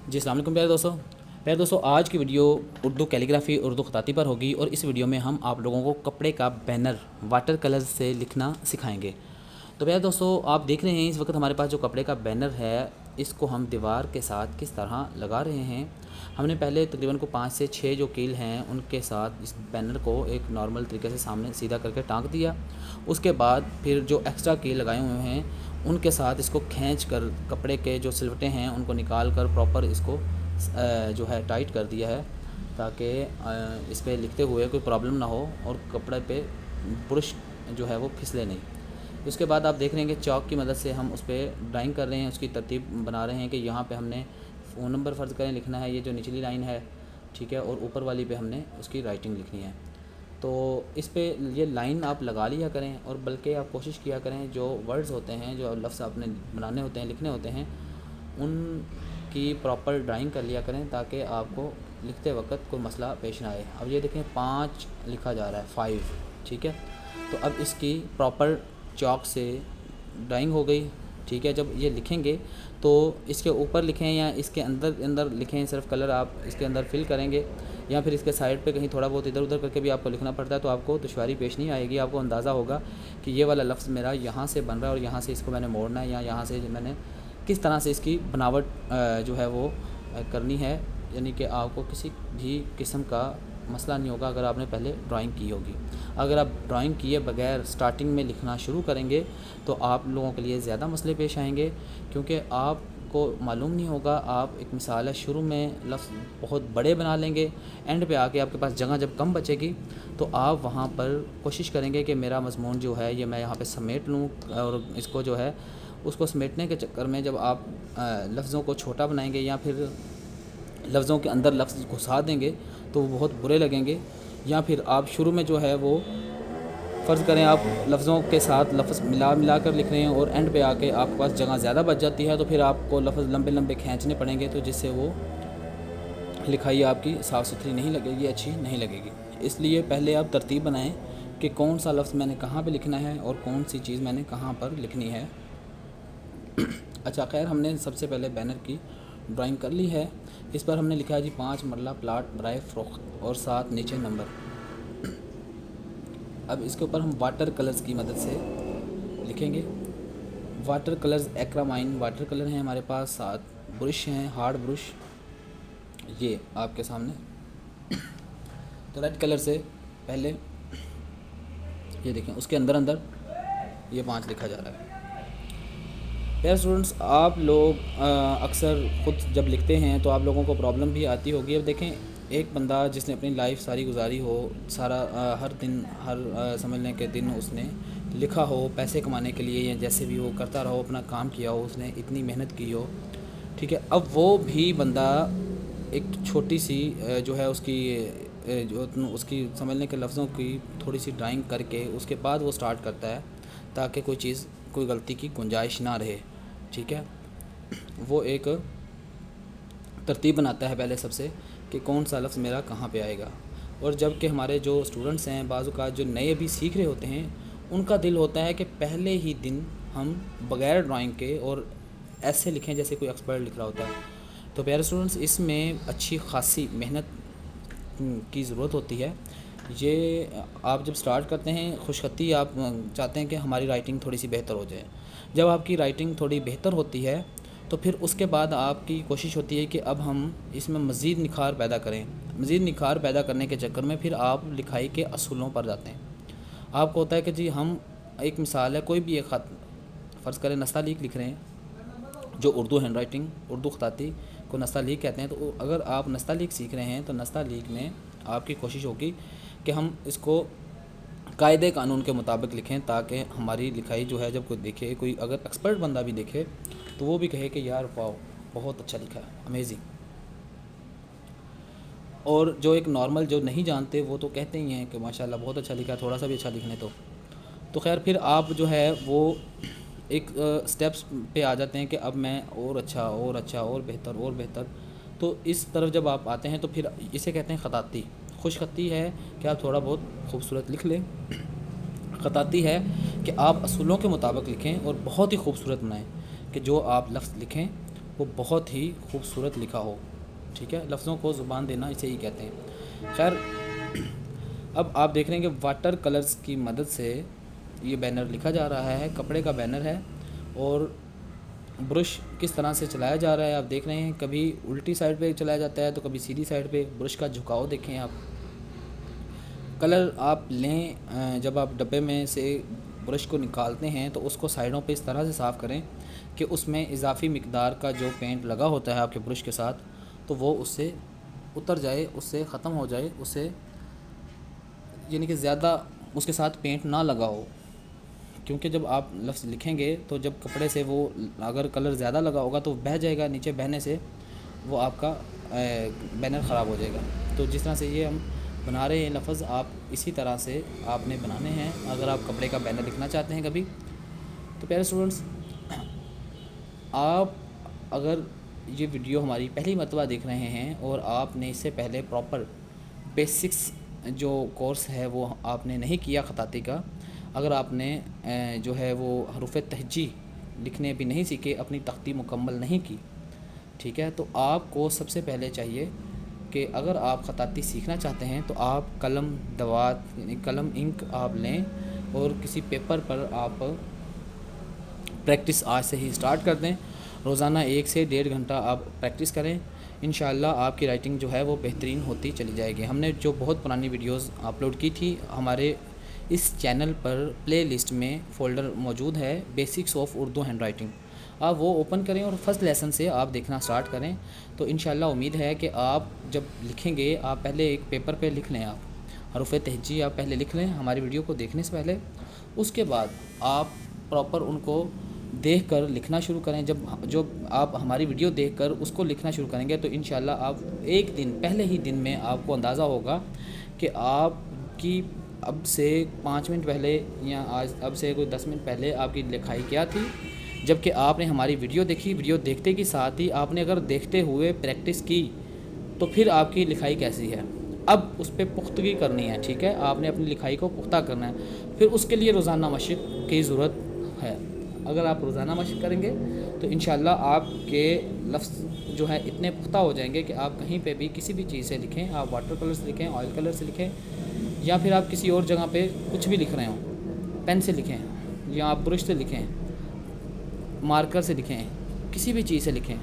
جی السلام علیکم پیارے دوستوں آج کی ویڈیو اردو کیلیگرافی اردو خطاطی پر ہوگی، اور اس ویڈیو میں ہم آپ لوگوں کو کپڑے کا بینر واٹر کلرز سے لکھنا سکھائیں گے۔ تو پیارے دوستوں آپ دیکھ رہے ہیں اس وقت ہمارے پاس جو کپڑے کا بینر ہے اس کو ہم دیوار کے ساتھ کس طرح لگا رہے ہیں۔ ہم نے پہلے تقریباً 5 سے 6 جو کیل ہیں ان کے ساتھ اس بینر کو ایک نارمل طریقے سے سامنے سیدھا کر کے ٹانک دیا۔ اس کے بعد پھر جو ایکسٹرا کیل لگائے ہوئے ہیں ان کے ساتھ اس کو کھینچ کر کپڑے کے جو سلوٹیں ہیں ان کو نکال کر پراپر اس کو جو ہے ٹائٹ کر دیا ہے، تاکہ اس پہ لکھتے ہوئے کوئی پرابلم نہ ہو اور کپڑے پہ برش جو ہے وہ پھسلے نہیں۔ اس کے بعد آپ دیکھ رہے ہیں کہ چاک کی مدد سے ہم اس پہ ڈرائنگ کر رہے ہیں، اس کی ترتیب بنا رہے ہیں کہ یہاں پہ ہم نے فون نمبر فرض کریں لکھنا ہے، یہ جو نچلی لائن ہے ٹھیک ہے، اور اوپر والی پہ ہم نے اس کی رائٹنگ لکھنی ہے۔ تو اس پہ یہ لائن آپ لگا لیا کریں، اور بلکہ آپ کوشش کیا کریں جو ورڈز ہوتے ہیں، جو لفظ آپ نے بنانے ہوتے ہیں، لکھنے ہوتے ہیں، ان کی پراپر ڈرائنگ کر لیا کریں تاکہ آپ کو لکھتے وقت کوئی مسئلہ پیش نہ آئے۔ اب یہ دیکھیں 5 لکھا جا رہا ہے 5 ٹھیک ہے، تو اب اس کی پراپر چاک سے ڈرائنگ ہو گئی ٹھیک ہے۔ جب یہ لکھیں گے تو اس کے اوپر لکھیں یا اس کے اندر لکھیں، صرف کلر آپ اس کے اندر فل کریں گے، یا پھر اس کے سائڈ پہ کہیں تھوڑا بہت ادھر ادھر کر کے بھی آپ کو لکھنا پڑتا ہے، تو آپ کو دشواری پیش نہیں آئے گی۔ آپ کو اندازہ ہوگا کہ یہ والا لفظ میرا یہاں سے بن رہا ہے اور یہاں سے اس کو میں نے موڑنا ہے، یا یہاں سے میں نے کس طرح سے اس کی بناوٹ جو ہے وہ کرنی ہے، یعنی کہ آپ کو کسی بھی قسم کا مسئلہ نہیں ہوگا اگر آپ نے پہلے ڈرائنگ کی ہوگی۔ اگر آپ ڈرائنگ کیے بغیر سٹارٹنگ میں لکھنا شروع کریں گے تو آپ لوگوں کے لیے زیادہ مسئلے پیش آئیں گے، کیونکہ آپ کو معلوم نہیں ہوگا۔ آپ ایک مثال ہے، شروع میں لفظ بہت بڑے بنا لیں گے، اینڈ پہ آ کے آپ کے پاس جگہ جب کم بچے گی تو آپ وہاں پر کوشش کریں گے کہ میرا مضمون جو ہے یہ میں یہاں پہ سمیٹ لوں، اور اس کو جو ہے اس کو سمیٹنے کے چکر میں جب آپ لفظوں کو چھوٹا بنائیں گے یا پھر لفظوں کے اندر لفظ گھسا دیں گے تو وہ بہت برے لگیں گے، یا پھر آپ شروع میں جو ہے وہ فرض کریں آپ لفظوں کے ساتھ لفظ ملا کر لکھ رہے ہیں اور اینڈ پہ آ کے آپ کے پاس جگہ زیادہ بچ جاتی ہے، تو پھر آپ کو لفظ لمبے لمبے کھینچنے پڑیں گے، تو جس سے وہ لکھائی آپ کی صاف ستھری نہیں لگے گی، اچھی نہیں لگے گی۔ اس لیے پہلے آپ ترتیب بنائیں کہ کون سا لفظ میں نے کہاں پہ لکھنا ہے اور کون سی چیز میں نے کہاں پر لکھنی ہے۔ اچھا خیر، ہم نے سب سے پہلے بینر کی ڈرائنگ کر لی ہے۔ اس پر ہم نے لکھا ہے جی 5 مرلہ پلاٹ برائے فروخت، اور 7 نیچے نمبر۔ اب اس کے اوپر ہم واٹر کلرز کی مدد سے لکھیں گے۔ واٹر کلرز ایکرامائن واٹر کلر ہیں ہمارے پاس، 7 برش ہیں، ہارڈ برش یہ آپ کے سامنے۔ تو ریڈ کلر سے پہلے یہ دیکھیں، اس کے اندر یہ 5 لکھا جا رہا ہے۔ پیارے اسٹوڈنٹس، آپ لوگ اکثر خود جب لکھتے ہیں تو آپ لوگوں کو پرابلم بھی آتی ہوگی۔ اب دیکھیں، ایک بندہ جس نے اپنی لائف ساری گزاری ہو، ہر دن سمجھ لیں کہ دن اس نے لکھا ہو پیسے کمانے کے لیے، یا جیسے بھی وہ کرتا رہو، اپنا کام کیا ہو، اس نے اتنی محنت کی ہو ٹھیک ہے، اب وہ بھی بندہ ایک چھوٹی سی جو ہے اس کی سمجھ لیں کہ لفظوں کی تھوڑی سی ڈرائنگ کر کے اس کے بعد وہ سٹارٹ کرتا ہے، تاکہ کوئی غلطی کی گنجائش نہ رہے ٹھیک ہے۔ وہ ایک ترتیب بناتا ہے پہلے سب سے کہ کون سا لفظ میرا کہاں پہ آئے گا، اور جب کہ ہمارے جو اسٹوڈنٹس ہیں بعض اوقات جو نئے بھی سیکھ رہے ہوتے ہیں، ان کا دل ہوتا ہے کہ پہلے ہی دن ہم بغیر ڈرائنگ کے اور ایسے لکھیں جیسے کوئی ایکسپرٹ لکھ رہا ہوتا ہے۔ تو پیارے اسٹوڈنٹس، اس میں اچھی خاصی محنت کی ضرورت ہوتی ہے۔ یہ آپ جب سٹارٹ کرتے ہیں، خوش خطی آپ چاہتے ہیں کہ ہماری رائٹنگ تھوڑی سی بہتر ہو جائے۔ جب آپ کی رائٹنگ تھوڑی بہتر ہوتی ہے تو پھر اس کے بعد آپ کی کوشش ہوتی ہے کہ اب ہم اس میں مزید نکھار پیدا کریں۔ مزید نکھار پیدا کرنے کے چکر میں پھر آپ لکھائی کے اصولوں پر جاتے ہیں۔ آپ کو ہوتا ہے کہ جی ہم ایک مثال ہے، کوئی بھی ایک خط فرض کریں نستعلیق لکھ رہے ہیں، جو اردو ہینڈ رائٹنگ اردو خطاطی کو نستعلیق کہتے ہیں، تو اگر آپ نستعلیق سیکھ رہے ہیں تو نستعلیق میں آپ کی کوشش ہوگی کہ ہم اس کو قاعدے قانون کے مطابق لکھیں، تاکہ ہماری لکھائی جو ہے جب کوئی دیکھے، کوئی اگر ایکسپرٹ بندہ بھی دیکھے تو وہ بھی کہے کہ یار واو بہت اچھا لکھا ہے، امیزنگ۔ اور جو ایک نارمل جو نہیں جانتے وہ تو کہتے ہی ہیں کہ ماشاءاللہ بہت اچھا لکھا ہے، تھوڑا سا بھی اچھا لکھنے تو خیر پھر آپ جو ہے وہ ایک سٹیپس پہ آ جاتے ہیں کہ اب میں اور بہتر۔ تو اس طرف جب آپ آتے ہیں تو پھر اسے کہتے ہیں خطاطی۔ خوش خطی ہے کہ آپ تھوڑا بہت خوبصورت لکھ لیں، خطاطی ہے کہ آپ اصولوں کے مطابق لکھیں اور بہت ہی خوبصورت بنائیں، کہ جو آپ لفظ لکھیں وہ بہت ہی خوبصورت لکھا ہو. ٹھیک ہے, لفظوں کو زبان دینا اسے ہی کہتے ہیں. خیر, اب آپ دیکھ رہے ہیں کہ واٹر کلرز کی مدد سے یہ بینر لکھا جا رہا ہے. کپڑے کا بینر ہے اور برش کس طرح سے چلایا جا رہا ہے آپ دیکھ رہے ہیں. کبھی الٹی سائڈ پہ چلایا جاتا ہے تو کبھی سیدھی سائڈ پہ. برش کا جھکاؤ دیکھیں آپ. کلر آپ لیں, جب آپ ڈبے میں سے برش کو نکالتے ہیں تو اس کو سائڈوں پہ اس طرح سے صاف کریں کہ اس میں اضافی مقدار کا جو پینٹ لگا ہوتا ہے آپ کے برش کے ساتھ تو وہ اس سے اتر جائے, اس سے ختم ہو جائے, اس سے یعنی کہ زیادہ اس کے ساتھ پینٹ نہ لگا ہو. کیونکہ جب آپ لفظ لکھیں گے تو جب کپڑے سے وہ اگر کلر زیادہ لگا ہوگا تو بہہ جائے گا, نیچے بہنے سے وہ آپ کا بینر خراب ہو جائے گا. تو جس طرح سے یہ ہم بنا رہے ہیں لفظ, آپ اسی طرح سے آپ نے بنانے ہیں اگر آپ کپڑے کا بینر لکھنا چاہتے ہیں کبھی. تو پیارے اسٹوڈنٹس, آپ اگر یہ ویڈیو ہماری پہلی مرتبہ دیکھ رہے ہیں اور آپ نے اس سے پہلے پراپر بیسکس جو کورس ہے وہ آپ نے نہیں کیا خطاطی کا, اگر آپ نے جو ہے وہ حروف تہجی لکھنے بھی نہیں سیکھے, اپنی تختی مکمل نہیں کی, ٹھیک ہے, تو آپ کو سب سے پہلے چاہیے کہ اگر آپ خطاطی سیکھنا چاہتے ہیں تو آپ قلم دوات یعنی قلم انک آپ لیں اور کسی پیپر پر آپ پریکٹس آج سے ہی اسٹارٹ کر دیں. روزانہ 1 سے 1.5 گھنٹہ آپ پریکٹس کریں, انشاءاللہ آپ کی رائٹنگ جو ہے وہ بہترین ہوتی چلی جائے گی. ہم نے جو بہت پرانی ویڈیوز اپلوڈ کی تھی ہمارے اس چینل پر پلے لسٹ میں فولڈر موجود ہے basics of Urdu hand writing, آپ وہ اوپن کریں اور فرسٹ لیسن سے آپ دیکھنا سٹارٹ کریں. تو انشاءاللہ امید ہے کہ آپ جب لکھیں گے, آپ پہلے ایک پیپر پہ لکھ لیں, آپ حروف تہجی آپ پہلے لکھ لیں ہماری ویڈیو کو دیکھنے سے پہلے. اس کے بعد آپ پراپر ان کو دیکھ کر لکھنا شروع کریں. جب آپ ہماری ویڈیو دیکھ کر اس کو لکھنا شروع کریں گے تو انشاءاللہ آپ ایک دن پہلے ہی دن میں آپ کو اندازہ ہوگا کہ آپ کی اب سے 5 منٹ پہلے یا اب سے کوئی 10 منٹ پہلے آپ کی لکھائی کیا تھی, جب کہ آپ نے ہماری ویڈیو دیکھی. ویڈیو دیکھتے کے ساتھ ہی آپ نے اگر دیکھتے ہوئے پریکٹس کی تو پھر آپ کی لکھائی کیسی ہے. اب اس پہ پختگی کرنی ہے, ٹھیک ہے, آپ نے اپنی لکھائی کو پختہ کرنا ہے. پھر اس کے لیے روزانہ مشق کی ضرورت ہے. اگر آپ روزانہ مشق کریں گے تو انشاءاللہ آپ کے لفظ جو ہے اتنے پختہ ہو جائیں گے کہ آپ کہیں پہ بھی کسی بھی چیز سے لکھیں, آپ واٹر کلر سے لکھیں, آئل کلر سے لکھیں, یا پھر آپ کسی اور جگہ پہ کچھ بھی لکھ رہے ہوں, پین سے لکھیں یا آپ برش سے لکھیں, مارکر سے لکھیں, کسی بھی چیز سے لکھیں,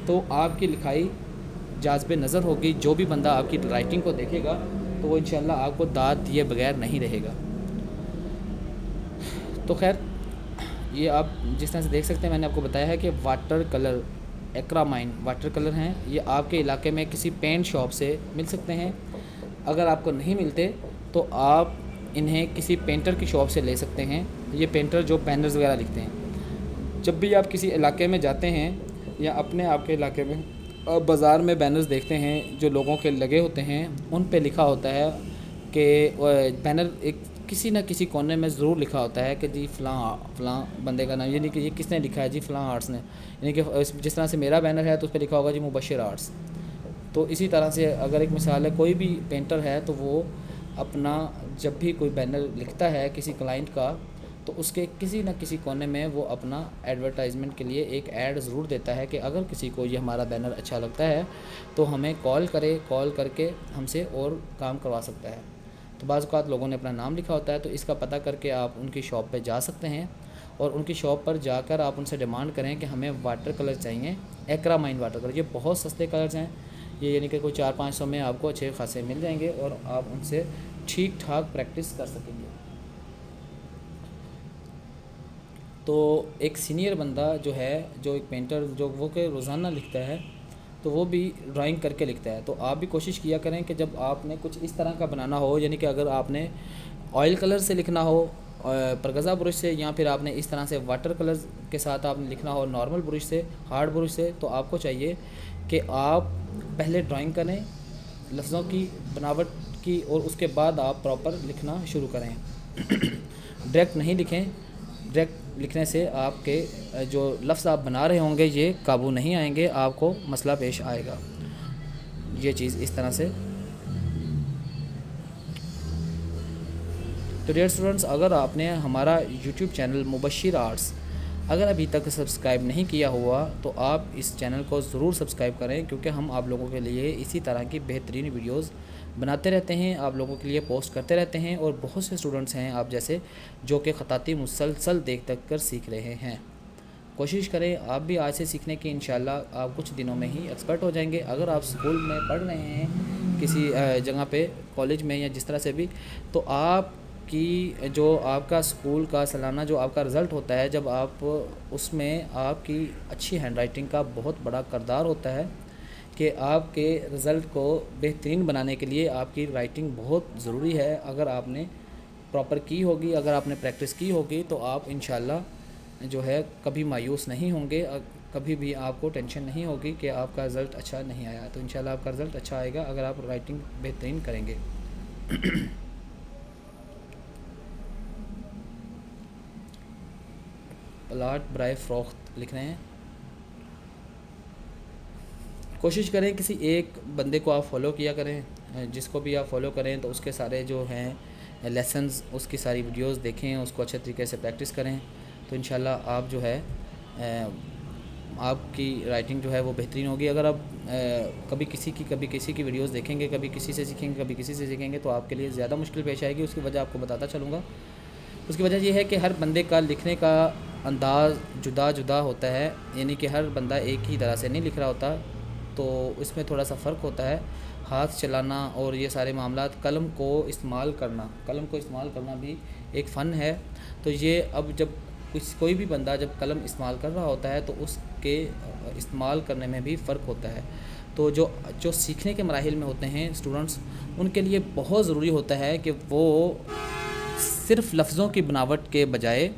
تو آپ کی لکھائی جاذب نظر ہوگی. جو بھی بندہ آپ کی رائٹنگ کو دیکھے گا تو وہ انشاءاللہ آپ کو داد دیے بغیر نہیں رہے گا. تو خیر, یہ آپ جس طرح سے دیکھ سکتے ہیں میں نے آپ کو بتایا ہے کہ واٹر کلر ایکرامائن واٹر کلر ہیں. یہ آپ کے علاقے میں کسی پینٹ شاپ سے مل سکتے ہیں. اگر آپ کو نہیں ملتے تو آپ انہیں کسی پینٹر کی شاپ سے لے سکتے ہیں. یہ پینٹر جو بینرز وغیرہ لکھتے ہیں, جب بھی آپ کسی علاقے میں جاتے ہیں یا اپنے آپ کے علاقے میں آپ بازار میں بینرز دیکھتے ہیں جو لوگوں کے لگے ہوتے ہیں, ان پہ لکھا ہوتا ہے کہ بینر ایک کسی نہ کسی کونے میں ضرور لکھا ہوتا ہے کہ جی فلاں بندے کا نام, یعنی کہ یہ کس نے لکھا ہے, جی فلاں آرٹس نے, یعنی کہ جس طرح سے میرا بینر ہے تو اس پہ لکھا ہوگا جی مبشر آرٹس. تو اسی طرح سے اگر ایک مثال ہے, کوئی بھی پینٹر ہے تو وہ اپنا جب بھی کوئی بینر لکھتا ہے کسی کلائنٹ کا تو اس کے کسی نہ کسی کونے میں وہ اپنا ایڈورٹائزمنٹ کے لیے ایک ایڈ ضرور دیتا ہے کہ اگر کسی کو یہ ہمارا بینر اچھا لگتا ہے تو ہمیں کال کر کے ہم سے اور کام کروا سکتا ہے. تو بعض اوقات لوگوں نے اپنا نام لکھا ہوتا ہے, تو اس کا پتہ کر کے آپ ان کی شاپ پہ جا سکتے ہیں اور ان کی شاپ پر جا کر آپ ان سے ڈیمانڈ کریں کہ ہمیں واٹر کلر چاہیے, ایکرامائن واٹر کلر. یہ بہت سستے کلرز ہیں, یہ یعنی کہ کوئی 400-500 میں آپ کو اچھے خاصے مل جائیں گے اور آپ ان سے ٹھیک ٹھاک پریکٹس کر سکیں گے. تو ایک سینئر بندہ جو ہے, جو ایک پینٹر جو وہ کہ روزانہ لکھتا ہے تو وہ بھی ڈرائنگ کر کے لکھتا ہے. تو آپ بھی کوشش کیا کریں کہ جب آپ نے کچھ اس طرح کا بنانا ہو, یعنی کہ اگر آپ نے آئل کلر سے لکھنا ہو پرگزہ برش سے, یا پھر آپ نے اس طرح سے واٹر کلرز کے ساتھ آپ نے لکھنا ہو نارمل برش سے, ہارڈ برش سے, تو آپ کو چاہیے کہ آپ پہلے ڈرائنگ کریں لفظوں کی بناوٹ کی اور اس کے بعد آپ پراپر لکھنا شروع کریں. ڈائریکٹ نہیں لکھیں, ڈائریکٹ لکھنے سے آپ کے جو لفظ آپ بنا رہے ہوں گے یہ قابو نہیں آئیں گے, آپ کو مسئلہ پیش آئے گا. یہ چیز اس طرح سے. تو ڈیئر اسٹوڈنٹس, اگر آپ نے ہمارا یوٹیوب چینل مبشر آرٹس اگر ابھی تک سبسکرائب نہیں کیا ہوا تو آپ اس چینل کو ضرور سبسکرائب کریں، کیونکہ ہم آپ لوگوں کے لیے اسی طرح کی بہترین ویڈیوز بناتے رہتے ہیں، آپ لوگوں کے لیے پوسٹ کرتے رہتے ہیں، اور بہت سے اسٹوڈنٹس ہیں آپ جیسے جو کہ خطاطی مسلسل دیکھ کر سیکھ رہے ہیں۔ کوشش کریں آپ بھی آج سے سیکھنے کی، انشاءاللہ آپ کچھ دنوں میں ہی ایکسپرٹ ہو جائیں گے۔ اگر آپ اسکول میں پڑھ رہے ہیں کسی جگہ پہ، کالج میں یا جس طرح سے بھی، تو آپ کی جو آپ کا اسکول کا سالانہ جو آپ کا رزلٹ ہوتا ہے، جب آپ اس میں آپ کی اچھی ہینڈ رائٹنگ کا بہت بڑا کردار ہوتا ہے کہ آپ کے رزلٹ کو بہترین بنانے کے لیے آپ کی رائٹنگ بہت ضروری ہے۔ اگر آپ نے پراپر کی ہوگی، اگر آپ نے پریکٹس کی ہوگی، تو آپ انشاءاللہ جو ہے کبھی مایوس نہیں ہوں گے، کبھی بھی آپ کو ٹینشن نہیں ہوگی کہ آپ کا رزلٹ اچھا نہیں آیا۔ تو انشاءاللہ آپ کا رزلٹ اچھا آئے گا اگر آپ رائٹنگ بہترین کریں گے۔ پلاٹ برائے فروخت لکھ رہے ہیں۔ کوشش کریں کسی ایک بندے کو آپ فالو کیا کریں، جس کو بھی آپ فالو کریں تو اس کے سارے جو ہیں لیسنز، اس کی ساری ویڈیوز دیکھیں، اس کو اچھے طریقے سے پریکٹس کریں، تو انشاءاللہ آپ جو ہے آپ کی رائٹنگ جو ہے وہ بہترین ہوگی۔ اگر آپ کبھی کسی کی ویڈیوز دیکھیں گے، کبھی کسی سے سیکھیں گے، کبھی کسی سے سیکھیں گے، تو آپ کے لیے زیادہ مشکل پیش آئے گی۔ اس کی وجہ آپ کو بتاتا چلوں گا۔ اس کی وجہ یہ ہے کہ ہر بندے کا لکھنے کا انداز جدا ہوتا ہے، یعنی کہ ہر بندہ ایک ہی طرح سے نہیں لکھ رہا ہوتا، تو اس میں تھوڑا سا فرق ہوتا ہے۔ ہاتھ چلانا اور یہ سارے معاملات، قلم کو استعمال کرنا بھی ایک فن ہے۔ تو یہ اب جب کوئی بھی بندہ جب قلم استعمال کر رہا ہوتا ہے تو اس کے استعمال کرنے میں بھی فرق ہوتا ہے۔ تو جو سیکھنے کے مراحل میں ہوتے ہیں اسٹوڈنٹس، ان کے لیے بہت ضروری ہوتا ہے کہ وہ صرف لفظوں کی بناوٹ کے بجائے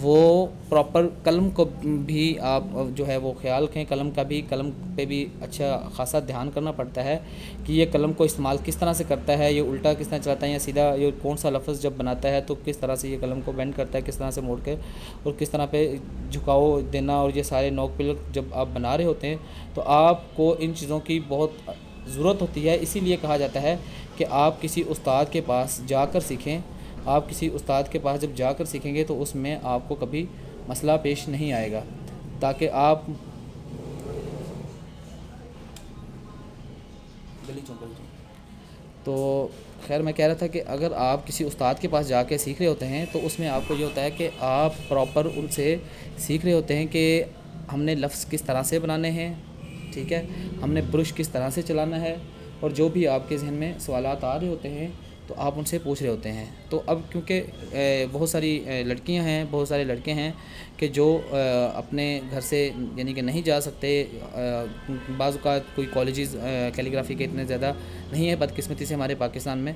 وہ پراپر قلم کو بھی آپ جو ہے وہ خیال رکھیں، قلم پہ بھی اچھا خاصا دھیان کرنا پڑتا ہے کہ یہ قلم کو استعمال کس طرح سے کرتا ہے، یہ الٹا کس طرح چلاتا ہے یا سیدھا، یہ کون سا لفظ جب بناتا ہے تو کس طرح سے یہ قلم کو بینڈ کرتا ہے، کس طرح سے موڑ کے، اور کس طرح پہ جھکاؤ دینا، اور یہ سارے نوک پلک جب آپ بنا رہے ہوتے ہیں تو آپ کو ان چیزوں کی بہت ضرورت ہوتی ہے۔ اسی لیے کہا جاتا ہے کہ آپ کسی استاد کے پاس جا کر سیکھیں۔ آپ کسی استاد کے پاس جب جا کر سیکھیں گے تو اس میں آپ کو کبھی مسئلہ پیش نہیں آئے گا، تاکہ آپ تو خیر میں کہہ رہا تھا کہ اگر آپ کسی استاد کے پاس جا کے سیکھ رہے ہوتے ہیں تو اس میں آپ کو یہ ہوتا ہے کہ آپ پراپر ان سے سیکھ رہے ہوتے ہیں کہ ہم نے لفظ کس طرح سے بنانے ہیں، ٹھیک ہے، ہم نے برش کس طرح سے چلانا ہے، اور جو بھی آپ کے ذہن میں سوالات آ رہے ہوتے ہیں تو آپ ان سے پوچھ رہے ہوتے ہیں۔ تو اب کیونکہ بہت ساری لڑکیاں ہیں، بہت سارے لڑکے ہیں کہ جو اپنے گھر سے یعنی کہ نہیں جا سکتے، بعض اوقات کوئی کالجز کیلیگرافی کے اتنے زیادہ نہیں ہے بدقسمتی سے ہمارے پاکستان میں،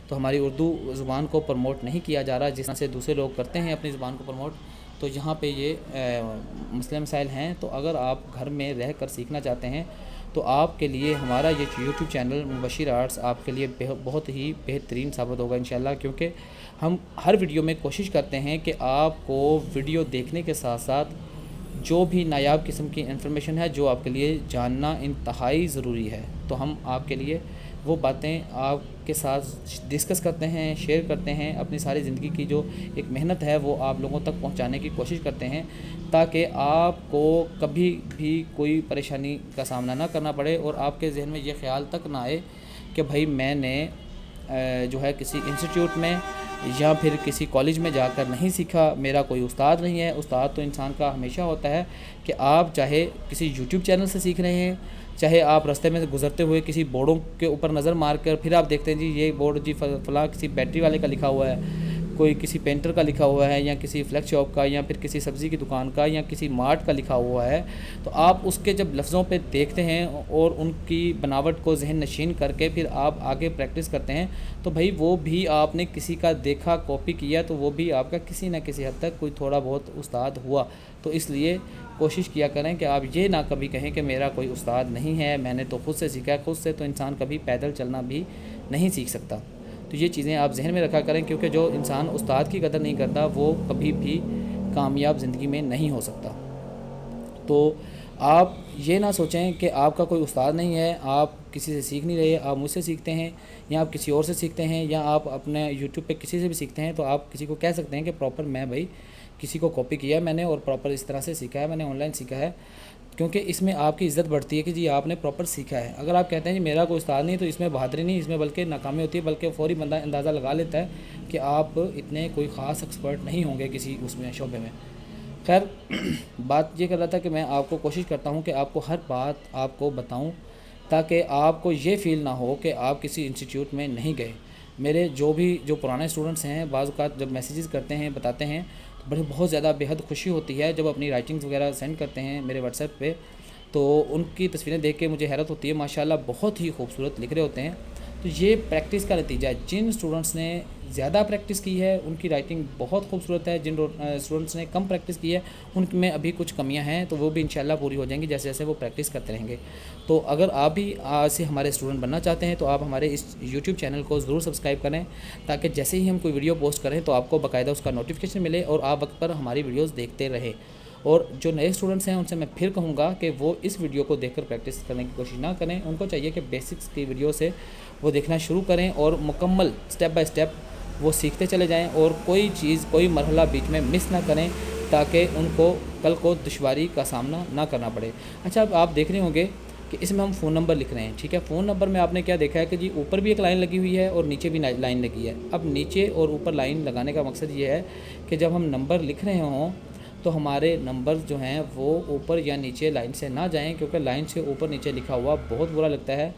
تو ہماری اردو زبان کو پروموٹ نہیں کیا جا رہا جس طرح سے دوسرے لوگ کرتے ہیں اپنی زبان کو پروموٹ۔ تو یہاں پہ یہ مسئلے مسائل ہیں۔ تو اگر آپ گھر میں رہ کر سیکھنا چاہتے ہیں تو آپ کے لیے ہمارا یہ یوٹیوب چینل مبشر آرٹس آپ کے لیے بہت ہی بہترین ثابت ہوگا انشاءاللہ، کیونکہ ہم ہر ویڈیو میں کوشش کرتے ہیں کہ آپ کو ویڈیو دیکھنے کے ساتھ ساتھ جو بھی نایاب قسم کی انفارمیشن ہے جو آپ کے لیے جاننا انتہائی ضروری ہے، تو ہم آپ کے لیے وہ باتیں آپ کے ساتھ ڈسکس کرتے ہیں، شیئر کرتے ہیں، اپنی ساری زندگی کی جو ایک محنت ہے وہ آپ لوگوں تک پہنچانے کی کوشش کرتے ہیں، تاکہ آپ کو کبھی بھی کوئی پریشانی کا سامنا نہ کرنا پڑے، اور آپ کے ذہن میں یہ خیال تک نہ آئے کہ بھائی میں نے جو ہے کسی انسٹیٹیوٹ میں یا پھر کسی کالج میں جا کر نہیں سیکھا، میرا کوئی استاد نہیں ہے۔ استاد تو انسان کا ہمیشہ ہوتا ہے کہ آپ چاہے کسی یوٹیوب چینل سے سیکھ رہے ہیں، چاہے آپ راستے میں گزرتے ہوئے کسی بورڈوں کے اوپر نظر مار کر پھر آپ دیکھتے ہیں جی یہ بورڈ جی فلاں کسی بیٹری والے کا لکھا ہوا ہے، کوئی کسی پینٹر کا لکھا ہوا ہے، یا کسی فلیکس شاپ کا، یا پھر کسی سبزی کی دکان کا، یا کسی مارٹ کا لکھا ہوا ہے، تو آپ اس کے جب لفظوں پہ دیکھتے ہیں اور ان کی بناوٹ کو ذہن نشین کر کے پھر آپ آگے پریکٹس کرتے ہیں، تو بھائی وہ بھی آپ نے کسی کا دیکھا کاپی کیا تو وہ بھی آپ کا کسی نہ کسی حد تک کوئی تھوڑا بہت استاد ہوا۔ تو اس لیے کوشش کیا کریں کہ آپ یہ نہ کبھی کہیں کہ میرا کوئی استاد نہیں ہے، میں نے تو خود سے سیکھا ہے۔ خود سے تو انسان کبھی پیدل چلنا بھی نہیں سیکھ سکتا۔ تو یہ چیزیں آپ ذہن میں رکھا کریں، کیونکہ جو انسان استاد کی قدر نہیں کرتا وہ کبھی بھی کامیاب زندگی میں نہیں ہو سکتا۔ تو آپ یہ نہ سوچیں کہ آپ کا کوئی استاد نہیں ہے، آپ کسی سے سیکھ نہیں رہے، آپ مجھ سے سیکھتے ہیں یا آپ کسی اور سے سیکھتے ہیں یا آپ اپنے یوٹیوب پہ کسی سے بھی سیکھتے ہیں، تو آپ کسی کو کہہ سکتے ہیں کہ پراپر میں بھائی کسی کو کاپی کیا ہے میں نے اور پراپر اس طرح سے سیکھا ہے، میں نے آن لائن سیکھا ہے، کیونکہ اس میں آپ کی عزت بڑھتی ہے کہ جی آپ نے پراپر سیکھا ہے۔ اگر آپ کہتے ہیں جی میرا کوئی استاد نہیں، تو اس میں بہادری نہیں، اس میں بلکہ ناکامی ہوتی ہے، بلکہ فوری بندہ اندازہ لگا لیتا ہے کہ آپ اتنے کوئی خاص ایکسپرٹ نہیں ہوں گے کسی اس میں شعبے میں۔ خیر بات یہ کر رہا تھا کہ میں آپ کو کوشش کرتا ہوں کہ آپ کو ہر بات آپ کو بتاؤں، تاکہ آپ کو یہ فیل نہ ہو کہ آپ کسی انسٹیٹیوٹ میں نہیں گئے۔ میرے جو پرانے اسٹوڈنٹس ہیں، بعض اوقات جب میسیجز کرتے ہیں بتاتے ہیں تو بہت زیادہ بےحد خوشی ہوتی ہے جب اپنی رائٹنگز وغیرہ سینڈ کرتے ہیں میرے واٹس ایپ پہ، تو ان کی تصویریں دیکھ کے مجھے حیرت ہوتی ہے، ماشاءاللہ بہت ہی خوبصورت لکھ رہے ہوتے ہیں۔ تو یہ پریکٹس کا نتیجہ ہے، جن اسٹوڈنٹس نے زیادہ پریکٹس کی ہے ان کی رائٹنگ بہت خوبصورت ہے، جن اسٹوڈنٹس نے کم پریکٹس کی ہے ان میں ابھی کچھ کمیاں ہیں، تو وہ بھی انشاءاللہ پوری ہو جائیں گی جیسے جیسے وہ پریکٹس کرتے رہیں گے۔ تو اگر آپ بھی آج سے ہمارے اسٹوڈنٹ بننا چاہتے ہیں تو آپ ہمارے اس یوٹیوب چینل کو ضرور سبسکرائب کریں، تاکہ جیسے ہی ہم کوئی ویڈیو پوسٹ کریں تو آپ کو باقاعدہ اس کا نوٹیفیکیشن ملے اور آپ وقت پر ہماری ویڈیوز دیکھتے رہیں۔ اور جو نئے اسٹوڈنٹس ہیں ان سے میں پھر کہوں گا کہ وہ اس ویڈیو کو دیکھ کر پریکٹس کرنے کی کوشش نہ کریں، ان کو چاہیے کہ بیسکس کی ویڈیو سے وہ دیکھنا شروع کریں اور مکمل سٹیپ بائی سٹیپ وہ سیکھتے چلے جائیں، اور کوئی چیز کوئی مرحلہ بیچ میں مس نہ کریں تاکہ ان کو کل کو دشواری کا سامنا نہ کرنا پڑے۔ اچھا اب آپ دیکھ رہے ہوں گے کہ اس میں ہم فون نمبر لکھ رہے ہیں، ٹھیک ہے؟ فون نمبر میں آپ نے کیا دیکھا ہے کہ جی اوپر بھی ایک لائن لگی ہوئی ہے اور نیچے بھی لائن لگی ہے۔ اب نیچے اور اوپر لائن لگانے کا مقصد یہ ہے کہ جب ہم نمبر لکھ رہے ہوں تو ہمارے نمبر جو ہیں وہ اوپر یا نیچے لائن سے نہ جائیں، کیونکہ لائن سے اوپر نیچے لکھا ہوا بہت برا لگتا ہے۔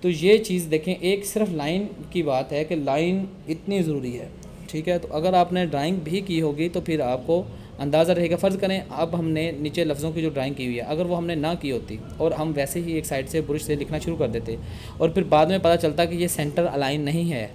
تو یہ چیز دیکھیں، ایک صرف لائن کی بات ہے کہ لائن اتنی ضروری ہے، ٹھیک ہے؟ تو اگر آپ نے ڈرائنگ بھی کی ہوگی تو پھر آپ کو اندازہ رہے گا۔ فرض کریں اب ہم نے نیچے لفظوں کی جو ڈرائنگ کی ہوئی ہے، اگر وہ ہم نے نہ کی ہوتی اور ہم ویسے ہی ایک سائڈ سے برش سے لکھنا شروع کر دیتے اور پھر بعد میں پتہ چلتا کہ یہ سینٹر الائن نہیں ہے،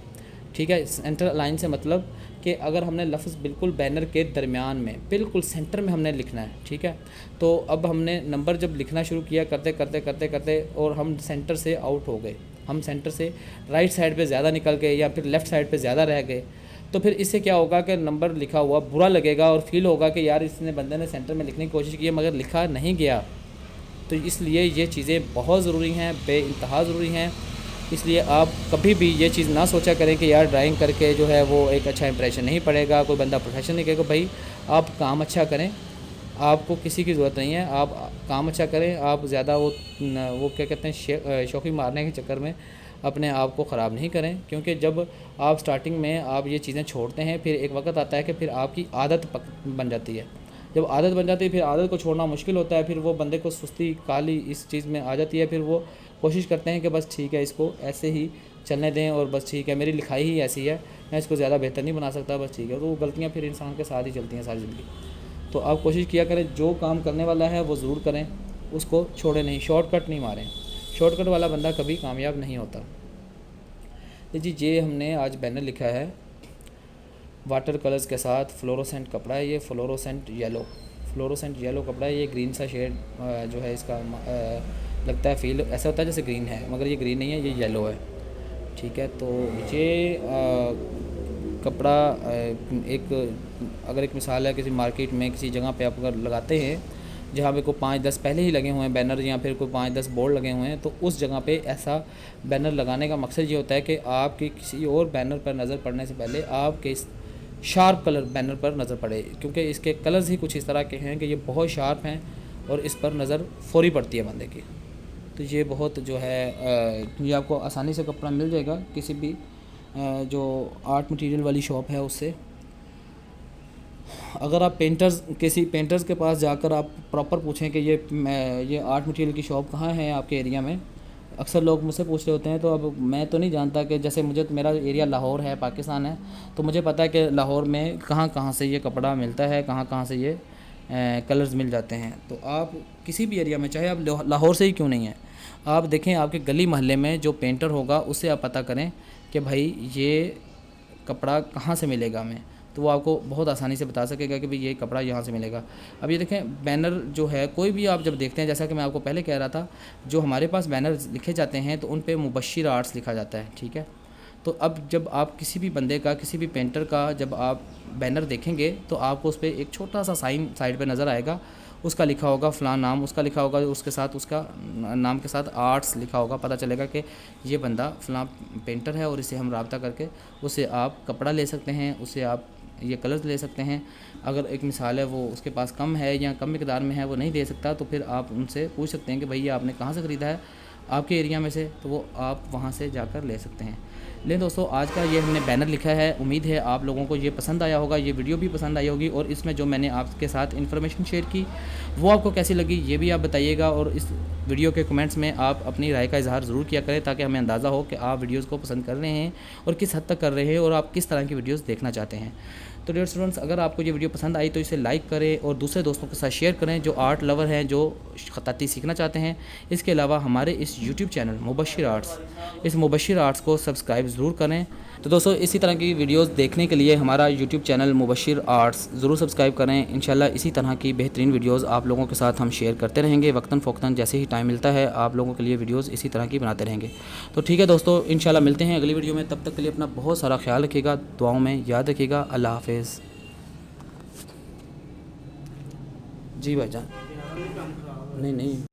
ٹھیک ہے؟ سینٹر الائن سے مطلب کہ اگر ہم نے لفظ بالکل بینر کے درمیان میں بالکل سینٹر میں ہم نے لکھنا ہے، ٹھیک ہے؟ تو اب ہم نے نمبر جب لکھنا شروع کیا کرتے اور ہم سینٹر سے آؤٹ ہو گئے، ہم سینٹر سے رائٹ سائڈ پہ زیادہ نکل گئے یا پھر لیفٹ سائڈ پہ زیادہ رہ گئے، تو پھر اس سے کیا ہوگا کہ نمبر لکھا ہوا برا لگے گا اور فیل ہوگا کہ یار اس نے بندے نے سینٹر میں لکھنے کی کوشش کی ہے مگر لکھا نہیں گیا۔ تو اس لیے یہ چیزیں بہت ضروری ہیں، بے انتہا ضروری ہیں۔ اس لیے آپ کبھی بھی یہ چیز نہ سوچا کریں کہ یار ڈرائنگ کر کے جو ہے وہ ایک اچھا امپریشن نہیں پڑے گا، کوئی بندہ پروفیشنل نہیں کہے گا۔ بھائی آپ کام اچھا کریں، آپ کو کسی کی ضرورت نہیں ہے، آپ کام اچھا کریں، آپ زیادہ وہ کیا کہتے ہیں شوخی مارنے کے چکر میں اپنے آپ کو خراب نہیں کریں، کیونکہ جب آپ سٹارٹنگ میں آپ یہ چیزیں چھوڑتے ہیں پھر ایک وقت آتا ہے کہ پھر آپ کی عادت بن جاتی ہے۔ جب عادت بن جاتی ہے پھر عادت کو چھوڑنا مشکل ہوتا ہے، پھر وہ بندے کو سستی کالی اس چیز میں آ جاتی ہے، پھر وہ کوشش کرتے ہیں کہ بس ٹھیک ہے اس کو ایسے ہی چلنے دیں اور بس ٹھیک ہے میری لکھائی ہی ایسی ہے، میں اس کو زیادہ بہتر نہیں بنا سکتا، بس ٹھیک ہے۔ تو وہ غلطیاں پھر انسان کے ساتھ ہی چلتی ہیں ساری زندگی۔ تو آپ کوشش کیا کریں جو کام کرنے والا ہے وہ ضرور کریں، اس کو چھوڑیں نہیں، شارٹ کٹ نہیں ماریں، شارٹ کٹ والا بندہ کبھی کامیاب نہیں ہوتا۔ جی یہ ہم نے آج بینر لکھا ہے واٹر کلرز کے ساتھ، فلوروسینٹ کپڑا ہے، یہ فلوروسینٹ یلو کپڑا ہے، یہ گرین سا شیڈ جو ہے اس کا لگتا ہے، فیل ایسا ہوتا ہے جیسے گرین ہے مگر یہ گرین نہیں ہے، یہ یلو ہے، ٹھیک ہے؟ تو یہ کپڑا اگر ایک مثال ہے کسی مارکیٹ میں کسی جگہ پہ آپ اگر لگاتے ہیں جہاں پہ کوئی 5-10 پہلے ہی لگے ہوئے ہیں بینر یا پھر کوئی 5-10 بورڈ لگے ہوئے ہیں، تو اس جگہ پہ ایسا بینر لگانے کا مقصد یہ ہوتا ہے کہ آپ کی کسی اور بینر پر نظر پڑنے سے پہلے آپ کے اس شارپ کلر بینر پر نظر پڑے، کیونکہ اس کے کلرز ہی کچھ اس طرح کے ہیں کہ یہ بہت شارپ ہیں اور اس پر نظر فوری پڑتی ہے بندے کی۔ تو یہ بہت جو ہے یہ آپ کو آسانی سے کپڑا مل جائے گا کسی بھی جو آرٹ مٹیریل والی شاپ ہے اس سے۔ اگر آپ کسی پینٹرز کے پاس جا کر آپ پراپر پوچھیں کہ یہ آرٹ مٹیریل کی شاپ کہاں ہے آپ کے ایریا میں، اکثر لوگ مجھ سے پوچھ رہے ہوتے ہیں، تو اب میں تو نہیں جانتا کہ جیسے میرا ایریا لاہور ہے، پاکستان ہے، تو مجھے پتہ ہے کہ لاہور میں کہاں سے یہ کپڑا ملتا ہے، کہاں سے یہ کلرز مل جاتے ہیں۔ تو آپ کسی بھی ایریا میں چاہے آپ لاہور سے ہی کیوں نہیں ہیں، آپ دیکھیں آپ کے گلی محلے میں جو پینٹر ہوگا اس سے آپ پتہ کریں کہ بھائی یہ کپڑا کہاں سے ملے گا ہمیں، تو وہ آپ کو بہت آسانی سے بتا سکے گا کہ بھئی یہ کپڑا یہاں سے ملے گا۔ اب یہ دیکھیں بینر جو ہے کوئی بھی آپ جب دیکھتے ہیں، جیسا کہ میں آپ کو پہلے کہہ رہا تھا، جو ہمارے پاس بینر لکھے جاتے ہیں تو ان پہ مبشر آرٹس لکھا جاتا ہے، ٹھیک ہے؟ تو اب جب آپ کسی بھی بندے کا کسی بھی پینٹر کا جب آپ بینر دیکھیں گے تو آپ کو اس پہ ایک چھوٹا سا سائن سائڈ پہ نظر آئے گا، اس کا لکھا ہوگا فلاں نام، اس کا لکھا ہوگا اس کے ساتھ اس کا نام کے ساتھ آرٹس لکھا ہوگا، پتہ چلے گا کہ یہ بندہ فلاں پینٹر ہے اور اسے ہم رابطہ کر کے اسے آپ کپڑا لے سکتے ہیں، اسے آپ یہ کلرز لے سکتے ہیں۔ اگر ایک مثال ہے وہ اس کے پاس کم ہے یا کم مقدار میں ہے، وہ نہیں دے سکتا، تو پھر آپ ان سے پوچھ سکتے ہیں کہ بھائی یہ آپ نے کہاں سے خریدا ہے آپ کے ایریا میں سے، تو وہ آپ وہاں سے جا کر لے سکتے ہیں۔ لیں دوستو، آج کا یہ ہم نے بینر لکھا ہے، امید ہے آپ لوگوں کو یہ پسند آیا ہوگا، یہ ویڈیو بھی پسند آئی ہوگی، اور اس میں جو میں نے آپ کے ساتھ انفارمیشن شیئر کی وہ آپ کو کیسی لگی یہ بھی آپ بتائیے گا، اور اس ویڈیو کے کمنٹس میں آپ اپنی رائے کا اظہار ضرور کیا کریں تاکہ ہمیں اندازہ ہو کہ آپ ویڈیوز کو پسند کر رہے ہیں اور کس حد تک کر رہے ہیں، اور آپ کس طرح کی ویڈیوز دیکھنا چاہتے ہیں۔ تو ڈیئر اسٹوڈنٹس، اگر آپ کو یہ ویڈیو پسند آئی تو اسے لائک کریں اور دوسرے دوستوں کے ساتھ شیئر کریں جو آرٹ لور ہیں، جو خطاطی سیکھنا چاہتے ہیں۔ اس کے علاوہ ہمارے اس یوٹیوب چینل مبشر آرٹس، اس مبشر آرٹس کو سبسکرائب ضرور کریں۔ تو دوستو، اسی طرح کی ویڈیوز دیکھنے کے لیے ہمارا یوٹیوب چینل مبشر آرٹس ضرور سبسکرائب کریں۔ انشاءاللہ اسی طرح کی بہترین ویڈیوز آپ لوگوں کے ساتھ ہم شیئر کرتے رہیں گے، وقتاً فوقتاً جیسے ہی ٹائم ملتا ہے آپ لوگوں کے لیے ویڈیوز اسی طرح کی بناتے رہیں گے۔ تو ٹھیک ہے دوستو، انشاءاللہ ملتے ہیں اگلی ویڈیو میں، تب تک کے لیے اپنا بہت سارا خیال رکھیے گا، دعاؤں میں یاد رکھیے گا۔ اللہ حافظ۔ جی بھائی جان، نہیں